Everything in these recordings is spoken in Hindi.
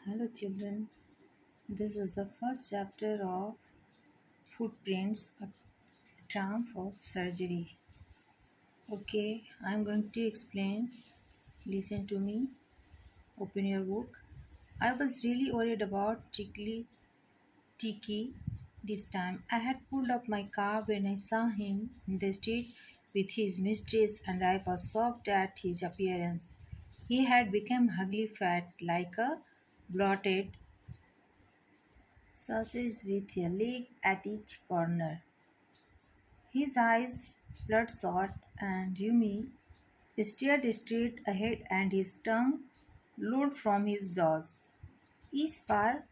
Hello, children. This is the first chapter of Footprints, a Triumph of Surgery. Okay, I'm going to explain. Listen to me. Open your book. I was really worried about Tiki this time. I had pulled up my car when I saw him in the street with his mistress, and I was shocked at his appearance. He had become ugly fat, like a bloated sausage with a leg at each corner. His eyes, bloodshot and rheumy, stared straight ahead and his tongue lolled from his jaws. इस बार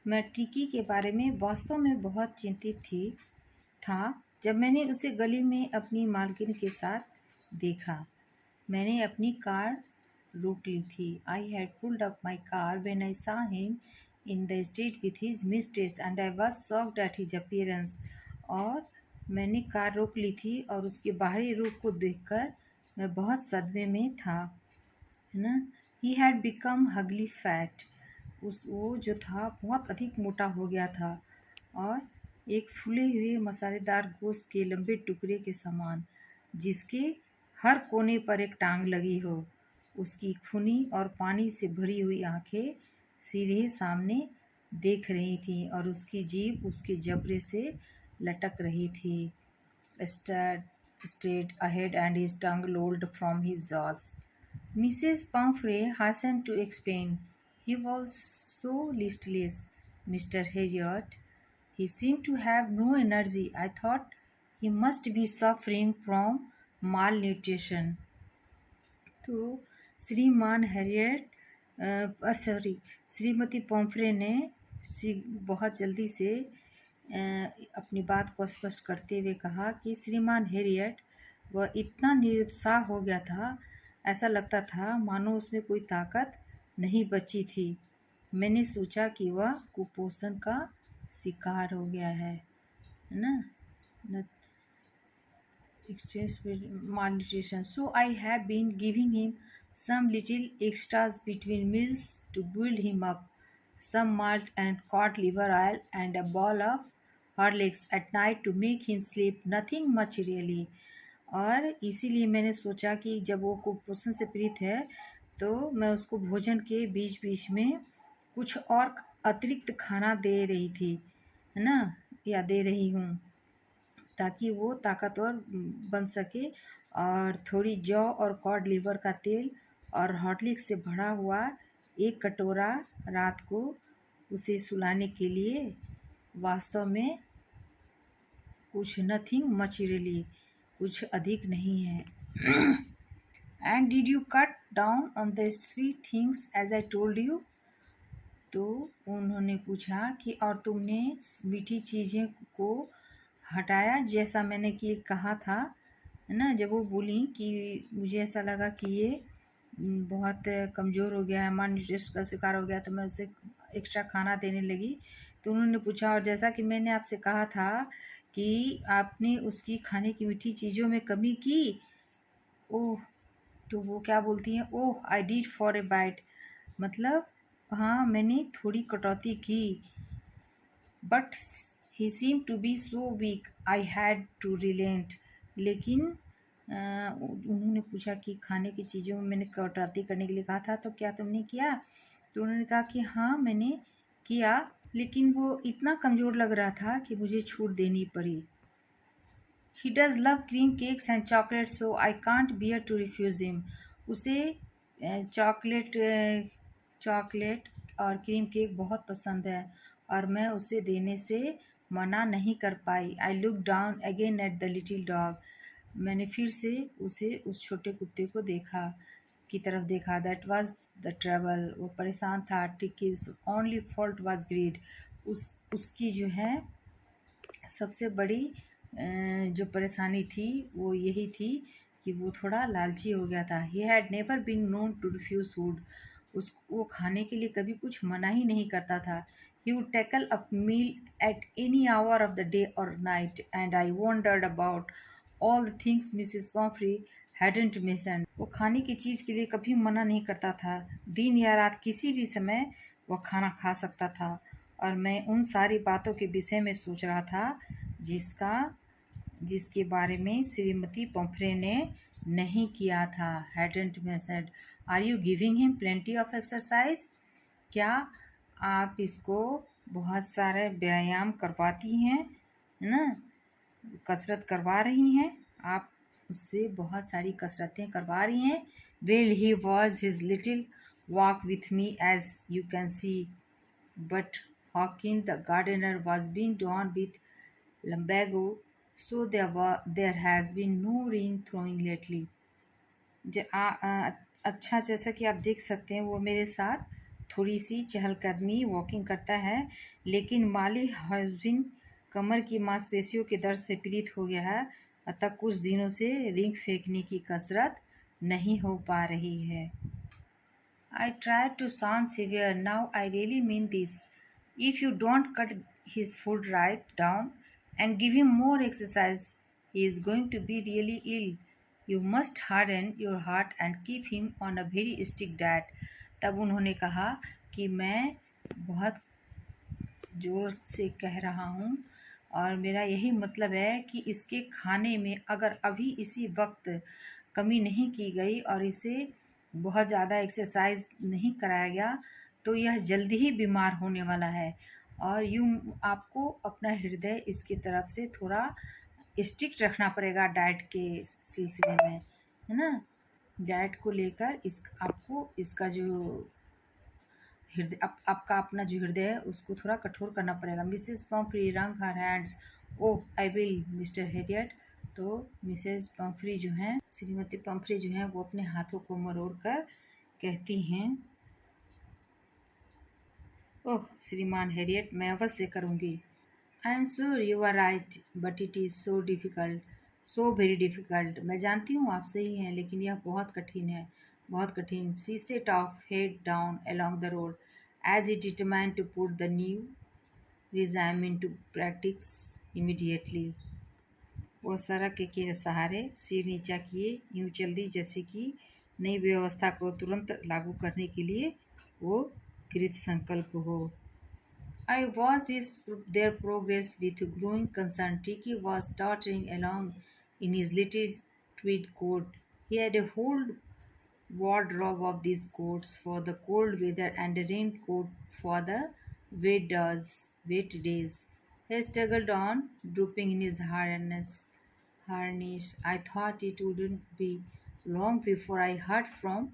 मैं टिकी के बारे में वास्तव में बहुत चिंतित था जब मैंने उसे गली में अपनी मालकिन के साथ देखा। मैंने अपनी कार रोक ली थी। I had pulled up my car when I saw him in the street with his mistress and I was shocked at his appearance. और मैंने कार रोक ली थी और उसके बाहरी रूप को देखकर मैं बहुत सदमे में था, है ना। He had become Hooghly fat, वो जो था बहुत अधिक मोटा हो गया था और एक फूले हुए मसालेदार गोश्त के लंबे टुकड़े के समान, जिसके हर कोने पर एक टांग लगी हो। उसकी खूनी और पानी से भरी हुई आंखें सीधे सामने देख रही थीं और उसकी जीभ उसके जबड़े से लटक रही थी। Stared straight ahead and his tongue lolled from his jaws. Mrs. Pumphrey hastened to explain. He was so listless, Mr. Harriot. He seemed to have no energy. I thought he must be suffering from malnutrition. तो श्रीमान हैरियट श्रीमती पॉम्फ्रे ने बहुत जल्दी से अपनी बात को स्पष्ट करते हुए कहा कि श्रीमान हैरियट वह इतना निरुत्साह हो गया था, ऐसा लगता था मानो उसमें कोई ताकत नहीं बची थी। मैंने सोचा कि वह कुपोषण का शिकार हो गया है ना, exchange with malnutrition. So I have been giving him some little extras between meals to build him up, some malt and cod liver oil and a ball of Horlicks at night to make him sleep. Nothing much really. और इसीलिए मैंने सोचा कि जब वो कुपोषण से पीड़ित है तो मैं उसको भोजन के बीच बीच में कुछ और अतिरिक्त खाना दे रही थी, है ना, या दे रही हूँ, ताकि वो ताकतवर बन सके। और थोड़ी जौ और कॉड लिवर का तेल और हॉर्लिक्स से भरा हुआ एक कटोरा रात को उसे सुलाने के लिए। वास्तव में कुछ नथिंग मच रियली, कुछ अधिक नहीं है। And did you cut down on the sweet things as I told you? तो उन्होंने पूछा कि और तुमने मीठी चीज़ें को हटाया जैसा मैंने कि कहा था, है ना। जब वो बोली कि मुझे ऐसा लगा कि ये बहुत कमज़ोर हो गया है, मालन्यूट्रिशन का शिकार हो गया, तो मैं उसे एक्स्ट्रा खाना देने लगी। तो उन्होंने पूछा और जैसा कि मैंने आपसे कहा था कि आपने उसकी खाने की मीठी चीज़ों में कमी की। ओह, तो वो क्या बोलती हैं, oh I did for a bite, मतलब हाँ मैंने थोड़ी कटौती की। But he seem to be so weak I had to relent. लेकिन उन्होंने पूछा कि खाने की चीज़ों में मैंने कटौती करने के लिए कहा था, तो क्या तुमने किया? तो उन्होंने कहा कि हाँ मैंने किया, लेकिन वो इतना कमज़ोर लग रहा था कि मुझे छूट देनी पड़ी। He does love cream cakes and chocolate so I can't bear to refuse him. उसे चॉकलेट और क्रीम केक बहुत पसंद है और मैं उसे देने से मना नहीं कर पाई। I look down again at the little dog. मैंने फिर से उसे उस छोटे कुत्ते को की तरफ देखा। दैट वाज द ट्रबल, वो परेशान था। टिकीज ओनली फॉल्ट वाज ग्रीड। उसकी जो है सबसे बड़ी जो परेशानी थी वो यही थी कि वो थोड़ा लालची हो गया था। He had never been known to refuse food. वो खाने के लिए कभी कुछ मना ही नहीं करता था। He would tackle a meal at any hour of the day और night and I wondered about all the things Mrs. Pomfrey hadn't mentioned. वो खाने की चीज़ के लिए कभी मना नहीं करता था। दिन या रात किसी भी समय वह खाना खा सकता था, और मैं उन सारी बातों के विषय में सोच रहा था जिसके बारे में श्रीमती पंफ्रे ने नहीं किया था। hadn't mentioned. Are you giving him plenty of exercise? क्या आप इसको बहुत सारे व्यायाम करवाती हैं, है ना, कसरत करवा रही हैं, आप उससे बहुत सारी कसरतें करवा रही हैं। Well, he was his little walk with me, as you can see, but Hawkins the gardener was being drawn with lumbago, so there has been no rain throwing lately. अच्छा, जैसा कि आप देख सकते हैं वो मेरे साथ थोड़ी सी चहलकदमी वॉकिंग करता है, लेकिन माली हस्बिन कमर की मांसपेशियों के दर्द से पीड़ित हो गया है, अतः कुछ दिनों से रिंग फेंकने की कसरत नहीं हो पा रही है। I tried to sound severe. Now I really mean this. If you don't cut his food right down and give him more exercise, he is going to be really ill. You must harden your heart and keep him on a very strict diet. तब उन्होंने कहा कि मैं बहुत ज़ोर से कह रहा हूँ, और मेरा यही मतलब है कि इसके खाने में अगर अभी इसी वक्त कमी नहीं की गई और इसे बहुत ज़्यादा एक्सरसाइज नहीं कराया गया तो यह जल्दी ही बीमार होने वाला है। और आपको अपना हृदय इसकी तरफ से थोड़ा स्ट्रिक्ट रखना पड़ेगा डाइट के सिलसिले में, है ना। डाइट को लेकर आपको इसका जो हृदय आपका अपना जो हृदय है उसको थोड़ा कठोर करना पड़ेगा। मिसेस पम्फ्री रंग her hands. Oh I will mister Harriet. तो मिसेस पम्फ्री जो हैं, श्रीमती पम्फ्री जो हैं, वो अपने हाथों को मरोड़ कर कहती हैं, ओह श्रीमान हेरियट, मैं अवश्य करूँगी। I am sure you are right, but it is so difficult, so very difficult. मैं जानती हूँ आप सही हैं, लेकिन यह बहुत कठिन है, बहुत कठिन। She said of head down along the road as he determined to put the new regime into practice immediately. वो सड़क के सहारे सिर नीचा किए यूं चल दी जैसे कि नई व्यवस्था को तुरंत लागू करने के लिए वो कृत संकल्प हो। I watched their progress with growing concern. Tricky was tottering along in his little tweed coat. He had a whole wardrobe of these coats for the cold weather and a raincoat for the wet days. He struggled on, drooping in his harness. I thought it wouldn't be long before I heard from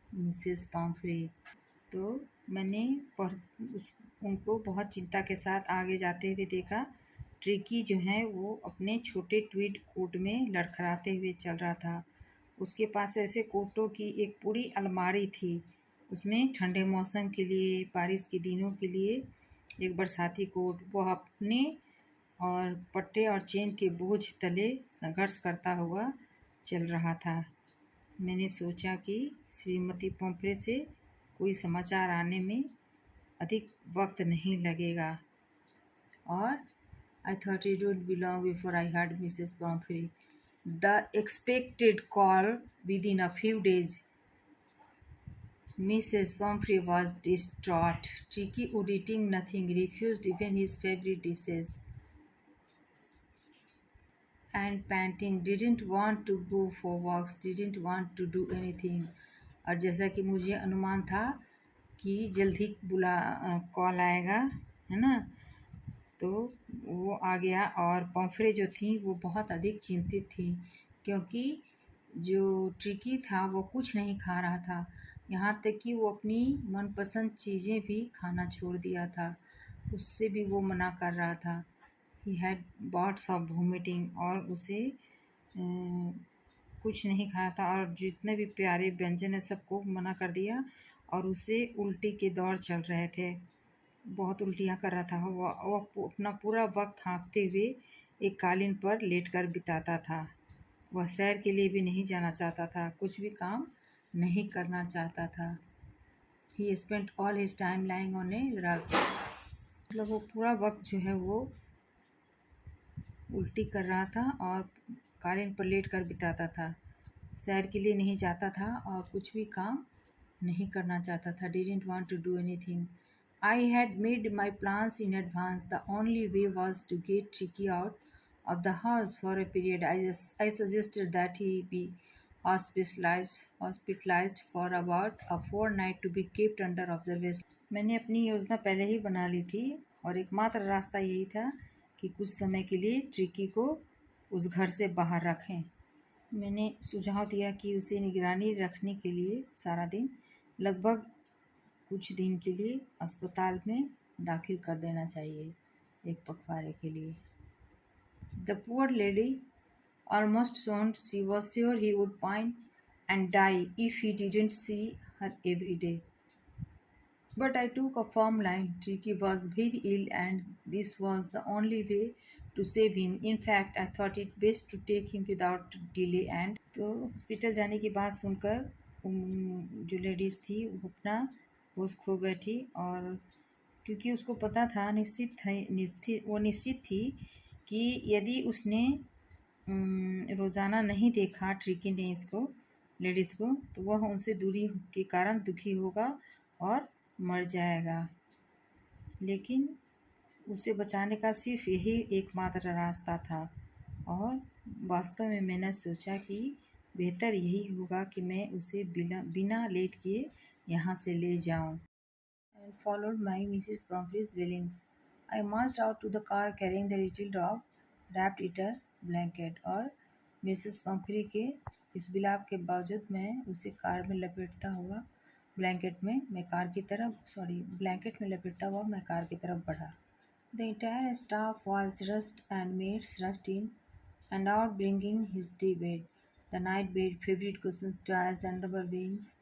Mrs. Pumphrey. तो मैंने उनको बहुत चिंता के साथ आगे जाते हुए देखा। ट्रिकी जो है वो अपने छोटे ट्वीड कोट में लड़खड़ाते हुए चल रहा था। उसके पास ऐसे कोटों की एक पूरी अलमारी थी। उसमें ठंडे मौसम के लिए, बारिश के दिनों के लिए एक बरसाती कोट। वह अपने और पट्टे और चेन के बोझ तले संघर्ष करता हुआ चल रहा था। मैंने सोचा कि श्रीमती पोम्फ्रे से कोई समाचार आने में अधिक वक्त नहीं लगेगा, और I thought it would be long before I heard Mrs. Pumphrey. The expected call within a few days. Mrs. Pumphrey was distraught. Tricky would eating nothing, refused even his favorite dishes, and panting, didn't want to go for walks, didn't want to do anything. और जैसा कि मुझे अनुमान था कि जल्द ही कॉल आएगा, है ना, तो वो आ गया। और पम्फ्रे जो थी वो बहुत अधिक चिंतित थी, क्योंकि जो ट्रिकी था वो कुछ नहीं खा रहा था, यहाँ तक कि वो अपनी मनपसंद चीज़ें भी खाना छोड़ दिया था, उससे भी वो मना कर रहा था। He had bots of vomiting, और उसे कुछ नहीं खाया था, और जितने भी प्यारे व्यंजन है सबको मना कर दिया, और उसे उल्टी के दौर चल रहे थे, बहुत उल्टियाँ कर रहा था। वो अपना पूरा वक्त हाँफते हुए एक कालीन पर लेटकर बिताता था। वह सैर के लिए भी नहीं जाना चाहता था, कुछ भी काम नहीं करना चाहता था। He spent all his time lying on a rug. मतलब वो पूरा वक्त जो है वो उल्टी कर रहा था और कालीन पर लेट कर बिताता था। सैर के लिए नहीं जाता था और कुछ भी काम नहीं करना चाहता था. Didn't want to do anything. I had made my plans in advance. The only way was to get Tricky out of the house for a period. I suggested that he be hospitalized for about a fortnight to be kept under observation. मैंने अपनी योजना पहले ही बना ली थी और एकमात्र रास्ता यही था कि कुछ समय के लिए ट्रिकी को उस घर से बाहर रखें. मैंने सुझाव दिया कि उसे निगरानी रखने के लिए सारा दिन, लगभग कुछ दिन के लिए अस्पताल में दाखिल कर देना चाहिए, एक पखवाड़े के लिए. The poor lady almost swooned. She was sure he would pine and die if he didn't see her every day. But I took a firm line. Tricky was very ill and this was the only way to save him. In fact, I thought it best to take him without delay and तो हॉस्पिटल जाने की बात सुनकर जो लेडीज़ थी वो अपना होश खो बैठी. और क्योंकि उसको पता था, वो निश्चित थी कि यदि उसने रोज़ाना नहीं देखा ट्रिकी ने इसको, लेडीज़ को, तो वह उनसे दूरी के कारण दुखी होगा और मर जाएगा. लेकिन उसे बचाने का सिर्फ यही एकमात्र रास्ता था और वास्तव में मैंने सोचा कि बेहतर यही होगा कि मैं उसे बिना लेट किए यहाँ से ले जाऊँ. And followed my Mrs. Pumphrey's dwellings. I marched out to the car carrying the little dog, wrapped it a blanket. और मिसेस पम्फ्री के इस बिलाप के बावजूद मैं उसे कार में लपेटता हुआ ब्लैंकेट में लपेटता हुआ मैं कार की तरफ बढ़ा. The entire staff was dressed and maids rushed in and out bringing his day bed, the night bed, favorite cushions, toys and rubber bands,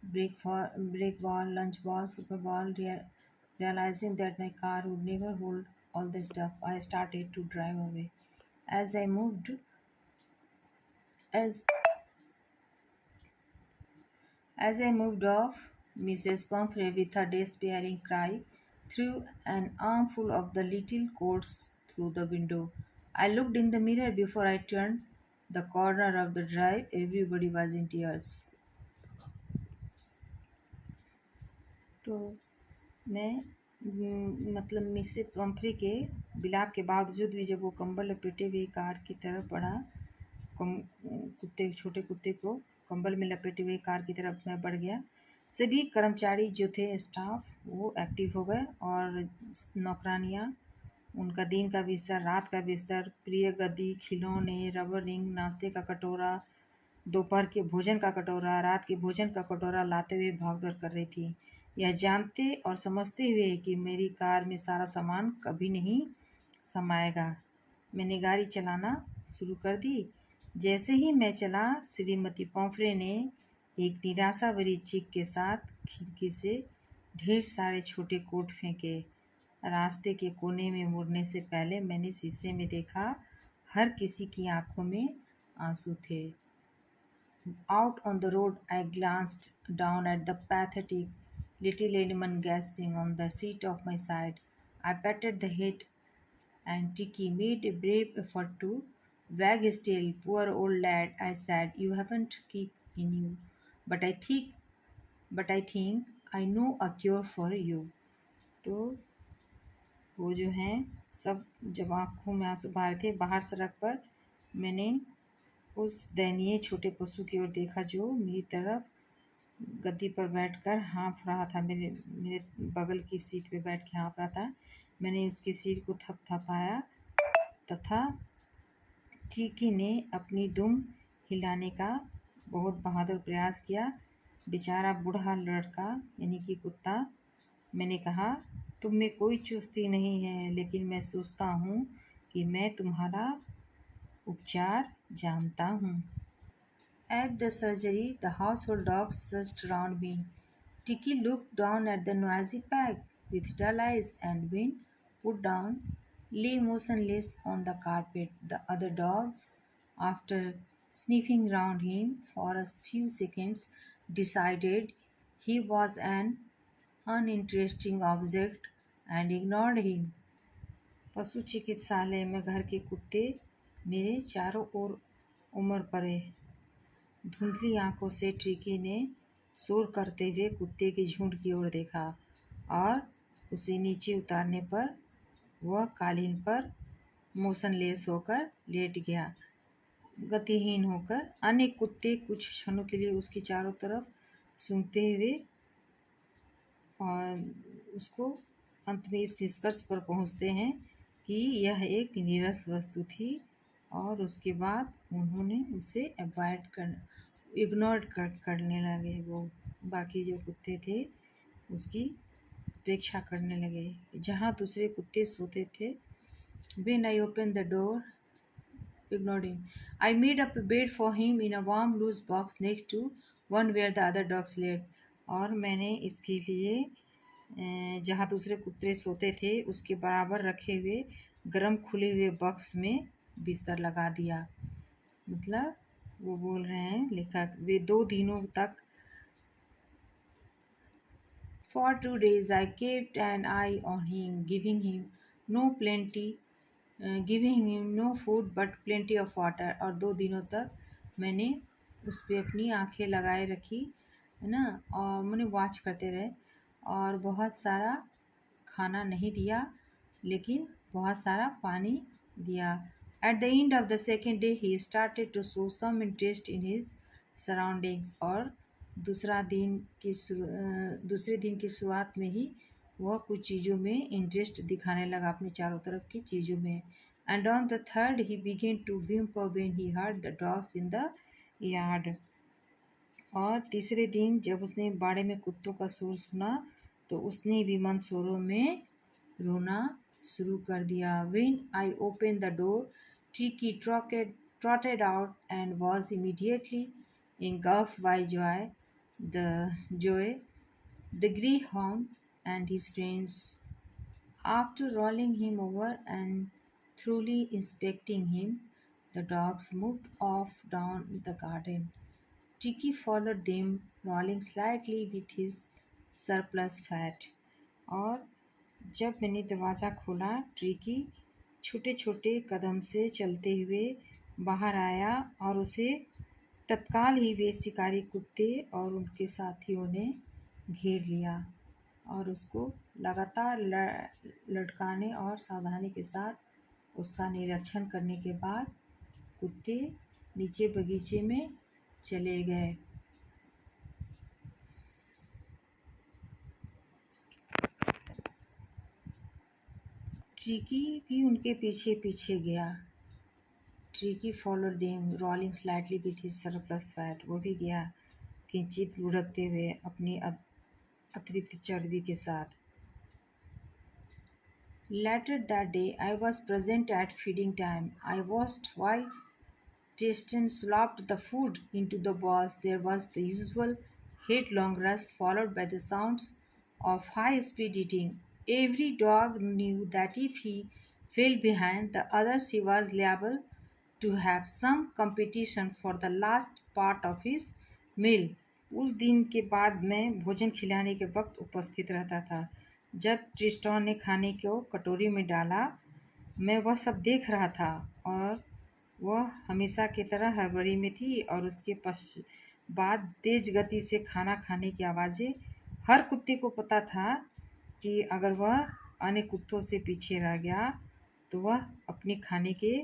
break ball, lunch ball, super ball. Realizing that my car would never hold all the stuff, I started to drive away. As I moved, as As I moved off, Mrs. Pumphrey, with her despairing cry, threw an armful of the little coats through the window. I looked in the mirror before I turned the corner of the drive. Everybody was in tears. तो मैं मतलब मिसेस पम्फ्री के बिलाप के बावजूद भी जब वो कंबल लपेटे हुए कार की तरफ बढ़ा, छोटे कुत्ते को कंबल में लपेटे हुए कार की तरफ मैं बढ़ गया. सभी कर्मचारी जो थे, स्टाफ, वो एक्टिव हो गए और नौकरानियाँ उनका दिन का बिस्तर, रात का बिस्तर, प्रिय गद्दी, खिलौने, रबर रिंग, नाश्ते का कटोरा, दोपहर के भोजन का कटोरा, रात के भोजन का कटोरा लाते हुए भागदौड़ कर रही थी, यह जानते और समझते हुए कि मेरी कार में सारा सामान कभी नहीं समाएगा. मैंने गाड़ी चलाना शुरू कर दी. जैसे ही मैं चला, श्रीमती पम्फ्रे ने एक निराशा भरी चीख के साथ खिड़की से ढेर सारे छोटे कोट फेंके. रास्ते के कोने में मुड़ने से पहले मैंने शीशे में देखा, हर किसी की आंखों में आंसू थे. Out on the road, I glanced down at the pathetic little animal gasping on the seat of my side. I patted the head, and Tiki made a brave effort to wag his tail. Poor old lad, I said, you haven't kick in you, but I think I know a cure for you. तो वो जो हैं सब जब आँखों में आंसू बहा रहे थे बाहर सड़क पर, मैंने उस दयनीय छोटे पशु की ओर देखा जो मेरी तरफ गद्दी पर बैठकर हाँफ रहा था, मेरे बगल की सीट पे बैठ के हाँफ रहा था. मैंने उसके सिर को थपथपाया तथा टिकी ने अपनी दुम हिलाने का बहुत बहादुर प्रयास किया. बेचारा बूढ़ा लड़का यानी कि कुत्ता. मैंने कहा, तुम में कोई चुस्ती नहीं है, लेकिन मैं सोचता हूँ कि मैं तुम्हारा उपचार जानता हूँ. At the surgery, the household dogs surged around me. Tiki looked down at the noisy pack with dull eyes and, when put down, lay motionless on the carpet. The other dogs, after sniffing round him for a few seconds, decided he was an uninteresting object and ignored him. पशु चिकित्सालय में घर के कुत्ते मेरे चारों ओर उमड़ पड़े. धुंधली आंखों से ट्रिकी ने शोर करते हुए कुत्ते के झुंड की ओर देखा और उसे नीचे उतारने पर वह कालीन पर मोशनलेस होकर लेट गया, गतिहीन होकर। अन्य कुत्ते कुछ क्षणों के लिए उसके चारों तरफ सूंघते हुए और उसको अंत में इस निष्कर्ष पर पहुंचते हैं कि यह एक नीरस वस्तु थी और उसके बाद उन्होंने उसे अवॉइड कर इग्नोर करने लगे। वो बाकी जो कुत्ते थे उसकी उपेक्षा करने लगे। जहाँ दूसरे कुत्ते सोते थे, when I opened the door, ignored him. I made up a bed for him in a warm loose box next to one where the other dogs laid. और मैंने इसके लिए जहाँ दूसरे कुत्ते सोते थे उसके बराबर रखे हुए गर्म खुले हुए बॉक्स में बिस्तर लगा दिया। मतलब वो बोल रहे हैं लेखक, वे 2 दिनों तक For 2 days I kept an eye on him, no plenty, giving him no food but plenty of water। और 2 दिनों तक मैंने उस पर अपनी आंखें लगाए रखी, है ना, और मैंने वॉच करते रहे और बहुत सारा खाना नहीं दिया लेकिन बहुत सारा पानी दिया। At the end of the second day he started to show some interest in his surroundings. और दूसरे दिन की शुरुआत में ही वह कुछ चीज़ों में इंटरेस्ट दिखाने लगा, अपने चारों तरफ की चीज़ों में। And on the third he began to whimper when he heard the dogs in the yard। और तीसरे दिन जब उसने बाड़े में कुत्तों का शोर सुना तो उसने भी मंद स्वरों में रोना शुरू कर दिया। When I opened the door, Tricky trotted out and was immediately engulfed by joy, the greyhound and his friends. After rolling him over and thoroughly inspecting him, the dogs moved off down the garden. Tiki followed them, rolling slightly with his surplus fat। और जब मैंने दरवाज़ा खोला, ट्रिकी छोटे छोटे कदम से चलते हुए बाहर आया और उसे तत्काल ही वे शिकारी कुत्ते और उनके साथियों ने घेर लिया और उसको लगातार लटकाने और सावधानी के साथ उसका निरीक्षण करने के बाद कुत्ते नीचे बगीचे में चले गए। ट्रिकी भी उनके पीछे पीछे गया। Tricky followed them rolling slightly with his surplus fat. वो भी गया किंचित लुढ़कते हुए अपनी अतिरिक्त चर्बी के साथ। Later that day, I was present at feeding time. I watched while Tristan slopped the food into the bowls. There was the usual headlong rush followed by the sounds of high-speed eating. Every dog knew that if he fell behind the others, he was liable to have some competition for the last part of his meal। उस दिन के बाद मैं भोजन खिलाने के वक्त उपस्थित रहता था। जब ट्रिस्टॉन ने खाने को कटोरी में डाला, मैं वह सब देख रहा था और वह हमेशा की तरह हड़बड़ी में थी और उसके बाद तेज गति से खाना खाने की आवाज़ें। हर कुत्ते को पता था कि अगर वह अन्य कुत्तों से पीछे रह गया तो वह अपने खाने के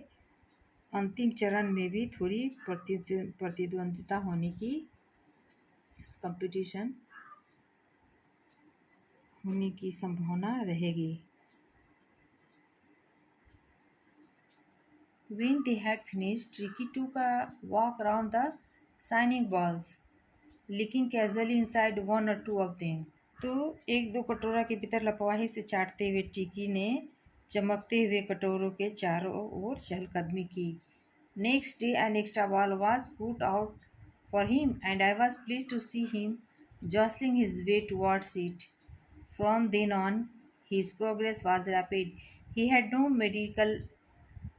अंतिम चरण में भी थोड़ी प्रतिद्वंदिता होने की कंपटीशन होने की संभावना रहेगी। When they had finished, Tricky took a walk around the shining balls, licking casually inside one or two of them। तो एक दो कटोरा के भीतर लापरवाही से चाटते हुए टिकी ने चमकते हुए कटोरों के चारों ओर चहलकदमी की। Next day an extra ball was put out for him and I was pleased to see him jostling his way towards it। From then on his progress was rapid। He had no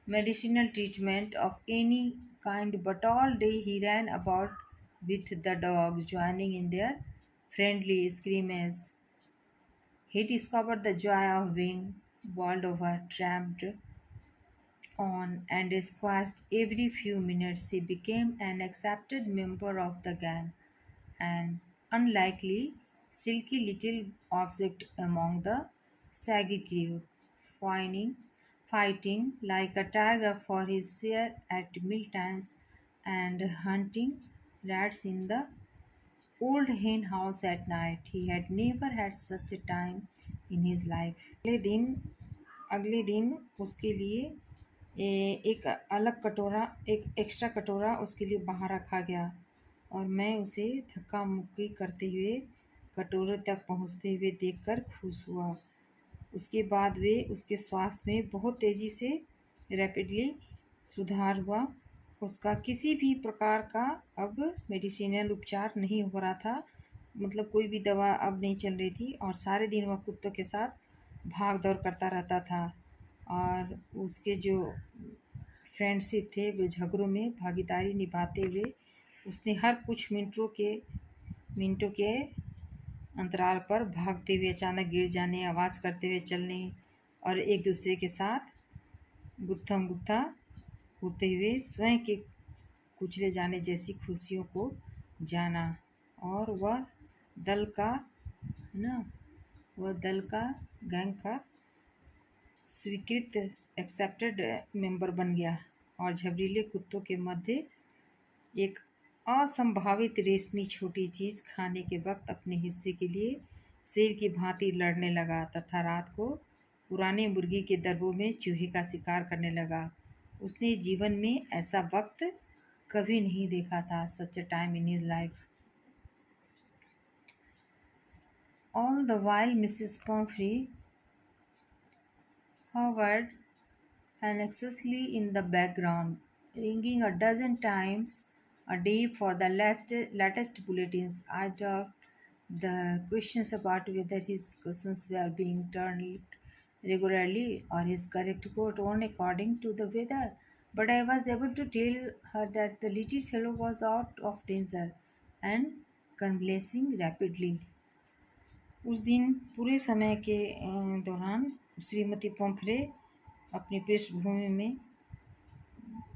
medicinal treatment of any kind, but all day he ran about with the dogs, joining in their friendly screams। He discovered the joy of being bowled over, tramped, on and squashed every few minutes. He became an accepted member of the gang, an unlikely, silky little object among the saggy crew, whining, fighting like a tiger for his share at mealtimes and hunting rats in the old hen house at night. He had never had such a time in his life. अगले दिन उसके लिए एक अलग कटोरा, एक एक्स्ट्रा कटोरा उसके लिए बाहर रखा गया और मैं उसे धक्का मुक्की करते हुए कटोरे तक पहुंचते हुए देखकर खुश हुआ। उसके बाद वे उसके स्वास्थ्य में बहुत तेज़ी से रैपिडली सुधार हुआ। उसका किसी भी प्रकार का अब मेडिसिनल उपचार नहीं हो रहा था, मतलब कोई भी दवा अब नहीं चल रही थी और सारे दिन वह कुत्तों के साथ भाग दौड़ करता रहता था और उसके जो फ्रेंडशिप थे वे झगड़ों में भागीदारी निभाते हुए उसने हर कुछ मिनटों के अंतराल पर भागते हुए अचानक गिर जाने, आवाज़ करते हुए चलने और एक दूसरे के साथ गुत्थम गुत्था होते हुए स्वयं के कुचले जाने जैसी खुशियों को जाना। और ना वह दल का गैंग का स्वीकृत एक्सेप्टेड मेंबर बन गया और झबरीले कुत्तों के मध्य एक असंभावित रेशमी छोटी चीज़ खाने के वक्त अपने हिस्से के लिए शेर की भांति लड़ने लगा तथा रात को पुराने मुर्गी के दरबों में चूहे का शिकार करने लगा। उसने जीवन में ऐसा वक्त कभी नहीं देखा था, such a time in his life. All the while Mrs Pomfrey hovered anxiously in the background, ringing a dozen times a day for the latest bulletins. I doubt the questions about whether his cousins were being turned regularly or his correct coat on according to the weather. But I was able to tell her that the little fellow was out of danger and convalescing rapidly. उस दिन पूरे समय के दौरान श्रीमती पोम्फ्रे अपनी पृष्ठभूमि में,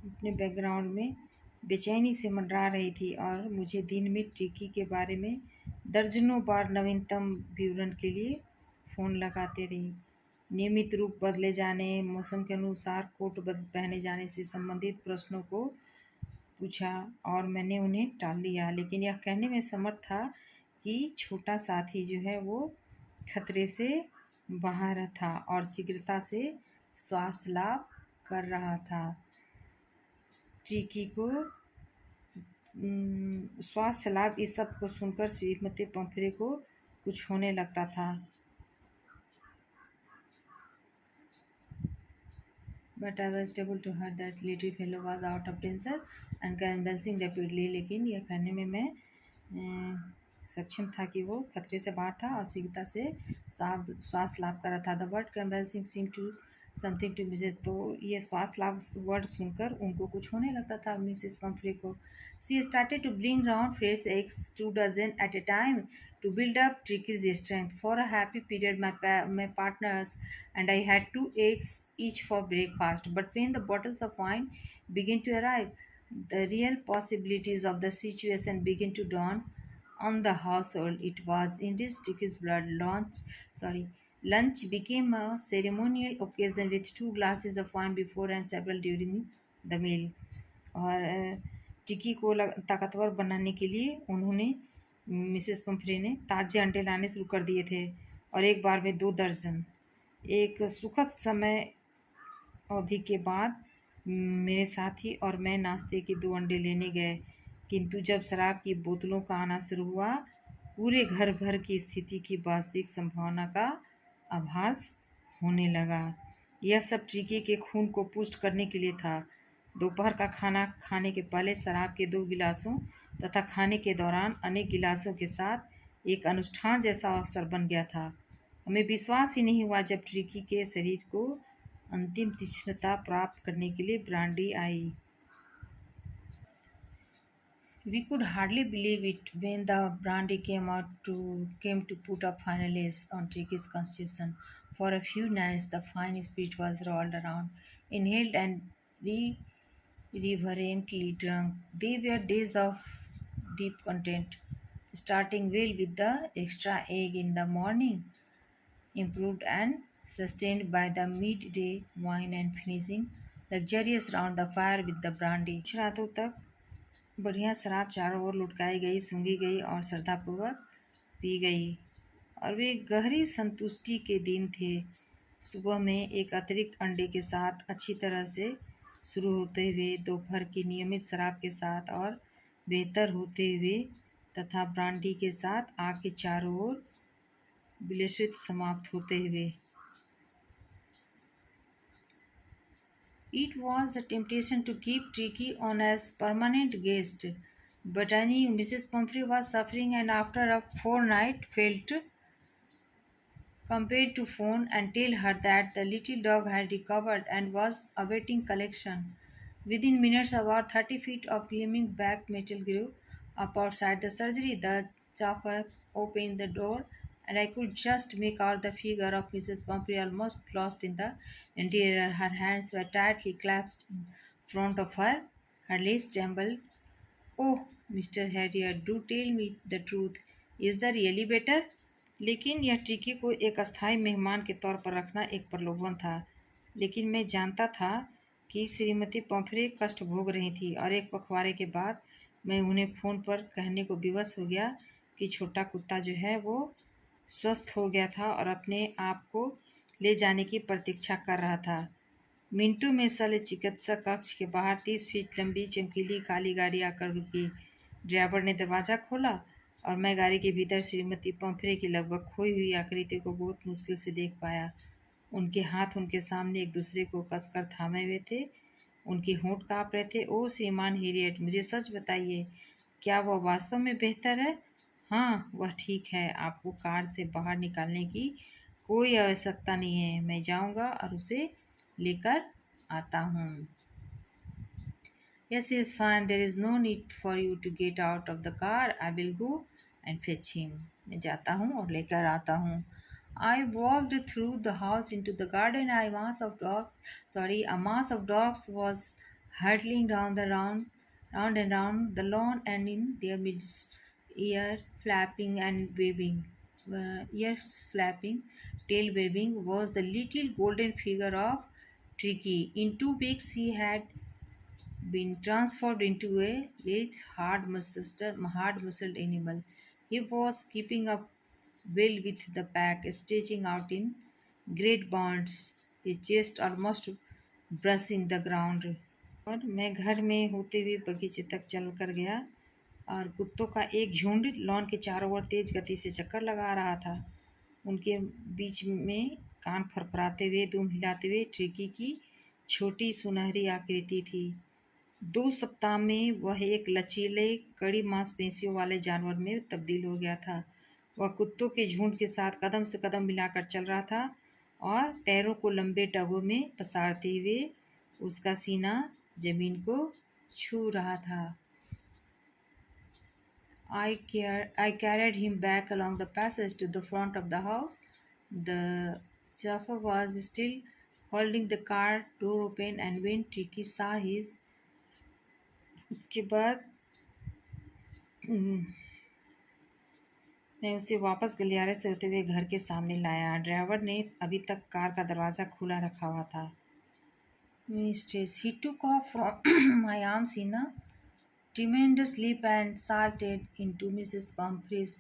अपने बैकग्राउंड में बेचैनी से मंडरा रही थी और मुझे दिन में टिकी के बारे में दर्जनों बार नवीनतम विवरण के लिए फ़ोन लगाते रही। नियमित रूप बदले जाने, मौसम के अनुसार कोट बदल पहने जाने से संबंधित प्रश्नों को पूछा और मैंने उन्हें टाल दिया, लेकिन यह कहने में समर्थ था कि छोटा साथी जो है वो खतरे से बाहर था और शीघ्रता से स्वास्थ्य लाभ कर रहा था। टिकी को स्वास्थ्य लाभ, इस सब को सुनकर श्रीमती पोम्फ्रे को कुछ होने लगता था। But I was able to hear that little fellow was out of danger and convulsing rapidly. लेकिन यह कहने में मैं सक्षम था कि वो खतरे से बाहर था और शीघ्रता से श्वास लाभ कर रहा था। The word convulsing seem to something to Mrs, तो ये श्वास लाभ वर्ड सुनकर उनको कुछ होने लगता था मिसेस पम्फ्रे को। She started to bring round fresh eggs 2 dozen at a time to build up Tricky's strength. For a happy period, my partners and I had 2 eggs each for breakfast. But when the bottles of wine began to arrive, the real possibilities of the situation began to dawn on the household. It was indeed Tricky's blood. Lunch became a ceremonial occasion with 2 glasses of wine before and several during the meal. और टिकी को ताकतवर बनाने के लिए उन्होंने, मिसेस पम्फ्रे ने ताज़े अंडे लाने शुरू कर दिए थे और एक बार में 2 दर्जन। एक सुखद समय अवधि के बाद मेरे साथी और मैं नाश्ते के 2 अंडे लेने गए, किंतु जब शराब की बोतलों का आना शुरू हुआ, पूरे घर भर की स्थिति की वास्तविक संभावना का आभास होने लगा। यह सब ट्रिकी के खून को पुष्ट करने के लिए था। दोपहर का खाना खाने के पहले शराब के 2 गिलासों तथा खाने के दौरान अनेक गिलासों के साथ एक अनुष्ठान जैसा अवसर बन गया था। हमें विश्वास ही नहीं हुआ जब ट्रिकी के शरीर को अंतिम तीक्ष्णता प्राप्त करने के लिए brandy I. We could hardly believe it when the brandy came to put a final ace on Tricky's constitution. For a few nights, the fine speech was rolled around, inhaled and reverently drunk. They were days of deep content, starting well with the extra egg in the morning, improved and sustained by the midday wine, and finishing luxurious round the fire with the brandy. कुछ रातों तक बढ़िया शराब चारों ओर लुटकाई गई, सूंघी गई और श्रद्धापूर्वक पी गई, और वे गहरी संतुष्टि के दिन थे। सुबह में एक अतिरिक्त अंडे के साथ अच्छी तरह से शुरू होते हुए, दोपहर की नियमित शराब के साथ और बेहतर होते हुए, तथा ब्रांडी के साथ आग के चारों ओर विलसित समाप्त होते हुए। It was a temptation to keep Tricky on as permanent guest, but I knew Mrs. Pumphrey was suffering, and after a fortnight felt compelled to phone and tell her that the little dog had recovered and was awaiting collection. Within minutes, about 30 feet of gleaming black metal grew up outside the surgery. The chauffeur opened the door, and I could just make out the figure of Mrs. Pumphrey almost lost in the interior. Her hands were tightly clasped in front of her. Her lips trembled. "Oh, Mr. Harriet, do tell me the truth. Is the really better?" लेकिन यह ट्रिकी को एक अस्थायी मेहमान के तौर पर रखना एक प्रलोभन था। लेकिन मैं जानता था कि श्रीमती पॉम्फ्रे कष्ट भोग रही थी, और एक पखवाड़े के बाद मैं उन्हें फ़ोन पर कहने को विवश हो गया कि छोटा कुत्ता जो है वो स्वस्थ हो गया था और अपने आप को ले जाने की प्रतीक्षा कर रहा था। मिनटों में शल्य चिकित्सा कक्ष के बाहर 30 फीट लंबी चमकीली काली गाड़ी आकर रुकी। ड्राइवर ने दरवाज़ा खोला और मैं गाड़ी के भीतर श्रीमती पम्फ्रे की लगभग खोई हुई आकृति को बहुत मुश्किल से देख पाया। उनके हाथ उनके सामने एक दूसरे को कसकर थामे हुए थे। उनके होंठ काँप रहे थे। "ओह श्रीमान हेरियट, मुझे सच बताइए, क्या वह वास्तव में बेहतर है?" "हाँ, वह ठीक है। आपको कार से बाहर निकालने की कोई आवश्यकता नहीं है। मैं जाऊँगा और उसे लेकर आता हूँ." "Yes, he is fine. There is no need for you to get out of the car. I will go and fetch him." मैं जाता हूँ और लेकर आता हूँ। I walked through the house into the garden. A mass of dogs was hurtling round and round the lawn, and in their midst, ear flapping and waving, ears flapping, tail waving, was the little golden figure of Tricky. In 2 weeks, he had been transformed into a large, hard-muscled animal. He was keeping up well with the pack, stretching out in great bounds, his chest almost brushing the ground. और मैं घर में होते हुए बगीचे तक चल कर गया, और कुत्तों का एक झुंड लॉन के चारों ओर तेज गति से चक्कर लगा रहा था। उनके बीच में कान फरफराते हुए, दुम हिलाते हुए ट्रिकी की छोटी सुनहरी आकृति थी। 2 सप्ताह में वह एक लचीले, कड़ी मांसपेशियों वाले जानवर में तब्दील हो गया था। वह कुत्तों के झुंड के साथ कदम से कदम मिलाकर चल रहा था और पैरों को लंबे टगों में पसारते हुए उसका सीना जमीन को छू रहा था। I carried him back along the passage to the front of the house. The chauffeur was still holding the car door open, and when Tricky saw his, उसके बाद मैं उसे वापस गलियारे से होते हुए घर के सामने लाया। ड्राइवर ने अभी तक कार का दरवाज़ा खुला रखा हुआ था। He took off from my arms in a tremendous leap and salted into Mrs. Pumphrey's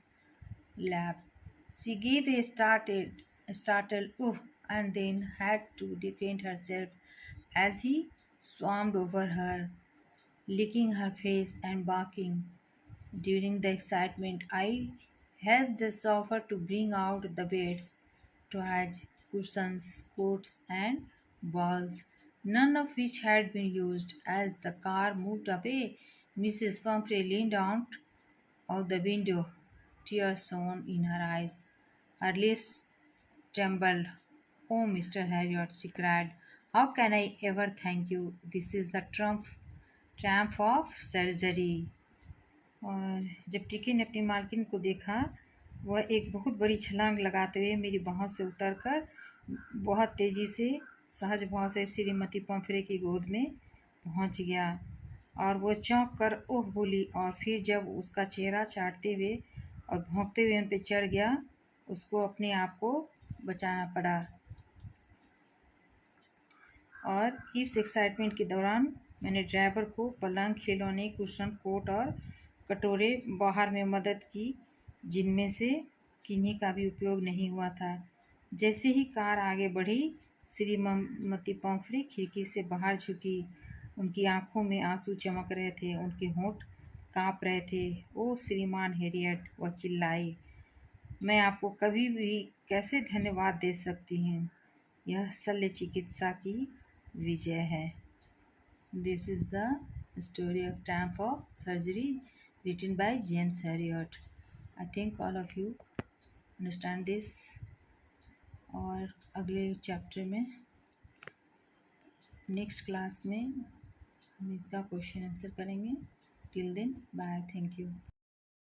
lap. She gave a startled "ooh," and then had to defend herself as he swarmed over her, licking her face and barking. During the excitement, I helped the chauffeur to bring out the beds, toys, cushions, coats, and balls, none of which had been used. As the car moved away, Mrs. Pumphrey leaned out of the window, tears shone in her eyes. Her lips trembled. "Oh, Mr. Harriot," she cried, "how can I ever thank you? This is the triumph of surgery." और जब टिकी ने अपनी मालकिन को देखा, वह एक बहुत बड़ी छलांग लगाते हुए मेरी बाहों से उतरकर बहुत तेज़ी से सहज भाव से श्रीमती पॉम्फ्रे की गोद में पहुंच गया और वह चौंक कर ओह बोली, और फिर जब उसका चेहरा चाटते हुए और भौंकते हुए उन पर चढ़ गया, उसको अपने आप को बचाना पड़ा। और इस एक्साइटमेंट के दौरान मैंने ड्राइवर को पलंग, खिलौने, कुशन, कोट और कटोरे बाहर में मदद की, जिनमें से किन्हीं का भी उपयोग नहीं हुआ था। जैसे ही कार आगे बढ़ी, श्रीमती पॉम्फ्रे खिड़की से बाहर झुकी। उनकी आंखों में आंसू चमक रहे थे, उनके होंठ कांप रहे थे। ओ श्रीमान हैरियट, वह चिल्लाई, मैं आपको कभी भी कैसे धन्यवाद दे सकती हूँ। यह शल्य चिकित्सा की विजय है। This is the story of Triumph of surgery written by James Herriot. I think all of you understand this. और अगले चैप्टर में, नेक्स्ट क्लास में हम इसका क्वेश्चन आंसर करेंगे। Till then, bye, thank you.